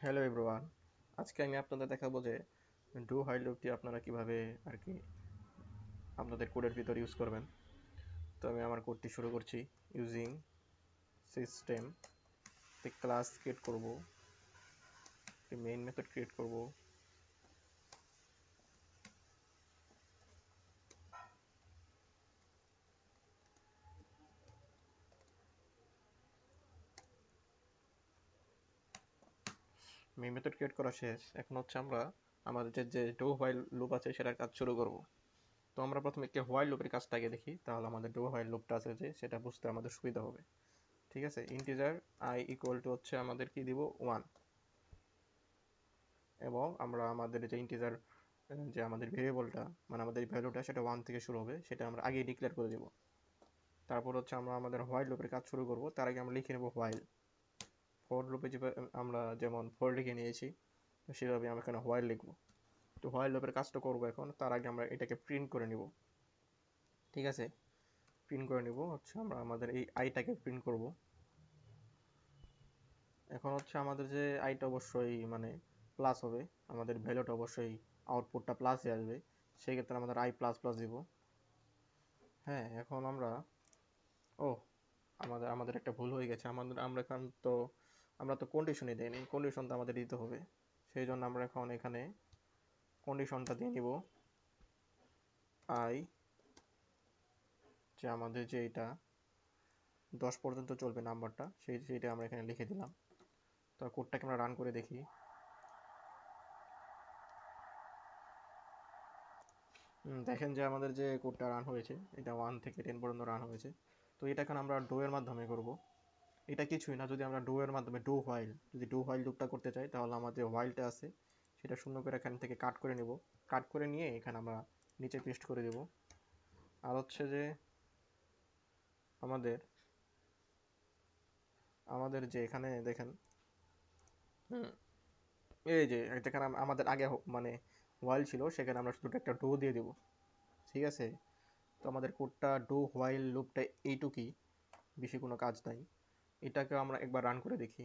Hello everyone, আজকে আমি আপনাদের দেখাবো যে ডু হোয়াইল লুপটি আপনারা কিভাবে আর কি আপনাদের কোডের ভিতর ইউজ করবেন। তো আমি আমার কোডটি শুরু করছি। ইউজিং সিস্টেম ক্লাস ক্রিয়েট করব, একটি মেইন মেথড ক্রিয়েট করব। মেইন মেথড ক্রিয়েট করা শেষ। এখন হচ্ছে আমরা আমাদের যে ডু হোয়াইল লুপ আছে সেটার কাজ শুরু করব। তো আমরা প্রথমে একটি হোয়াইল লুপের কাজটা আগে দেখি, তাহলে আমাদের ডু হোয়াইল লুপটা আছে যে সেটা বুঝতে আমাদের সুবিধা হবে। ঠিক আছে, ইন্টিজার আই ইকুয়াল টু হচ্ছে আমাদের কি দিব 1, এবং আমরা আমাদের যে ইন্টিজার যে আমাদের ভেরিয়েবলটা মানে আমাদের ভ্যালুটা সেটা 1 থেকে শুরু হবে, সেটা আমরা আগেই ডিক্লেয়ার করে দেব। তারপর হচ্ছে আমরা আমাদের হোয়াইল লুপের কাজ শুরু করব। তার আগে আমরা লিখে নেব হোয়াইল। ফর লুপে যে আমরা যেমন ফর লিখে নিয়েছি, তো সেভাবে আমরা এখানে হোয়াইল লিখব। তো হোয়াইল লুপের কাজটা করব এখন। তার আগে আমরা এটাকে প্রিন্ট করে নিব। ঠিক আছে, প্রিন্ট করে নিব হচ্ছে আমরা আমাদের এই আইটাকে প্রিন্ট করব। এখন হচ্ছে আমাদের যে আইটা অবশ্যই মানে প্লাস হবে, আমাদের ভ্যালুটা অবশ্যই আউটপুটটা প্লাসে আসবে। সেই ক্ষেত্রে আমাদের আই প্লাস প্লাস দিব। হ্যাঁ, এখন ও আমাদের আমাদের একটা ভুল হয়ে গেছে। আমরা তো কন্ডিশনই দেইনি, কন্ডিশন তো আমাদের দিতে হবে। সেই জন্য আমরা এখন এখানে কন্ডিশনটা দিয়ে নিব। আই যে আমাদের যে এটা 10 পর্যন্ত চলবে নাম্বারটা, সেইটা আমরা এখানে লিখে দিলাম। তো কোডটাকে আমরা রান করে দেখি। দেখেন যে আমাদের যে কোডটা রান হয়েছে এটা 1 থেকে 10 পর্যন্ত রান হয়েছে। তো এটা এখন আমরা ডো এর মাধ্যমে করব। এটা কিছুই না, যদি আমরা ডো এর মাধ্যমে যদি ডো হোয়াইল লুপটা করতে চাই, তাহলে আমাদের হোয়াইলটা আছে সেটা শূন্য করে এখান থেকে কাট করে নেব। কাট করে নিয়ে এখানে আমরা নিচে পেস্ট করে দেব। আর হচ্ছে যে আমাদের আমাদের যে এখানে দেখেন, হুম, এই যে যেখানে আমাদের আগে মানে হোয়াইল ছিল, সেখানে আমরা শুধু একটা ডো দিয়ে দেব। ঠিক আছে, তো আমাদের কোডটা ডো হোয়াইল লুপটা এইটুকুই, বেশি কোনো কাজ নাই। এটাকে আমরা একবার রান করে দেখি।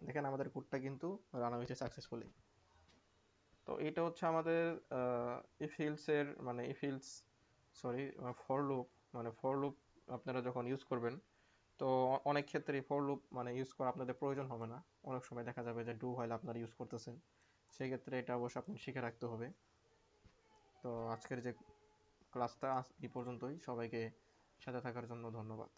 দেখেন আমাদের কোডটা কিন্তু রান হয়েছে সাকসেসফুলি। তো এটা হচ্ছে আমাদের ইফ হিলস এর মানে if hills sorry for loop. মানে ফর লুপ আপনারা যখন ইউজ করবেন, তো অনেক ক্ষেত্রে ফর লুপ মানে ইউজ করা আপনাদের প্রয়োজন হবে না। অনেক সময় দেখা যাবে যে ডু হোয়াইল আপনারা ইউজ করতেছেন, সেই ক্ষেত্রে এটা অবশ্যই আপনি শিখে রাখতে হবে। তো আজকের যে ক্লাসটা এই পর্যন্তই। সবাইকে সাথে থাকার জন্য ধন্যবাদ।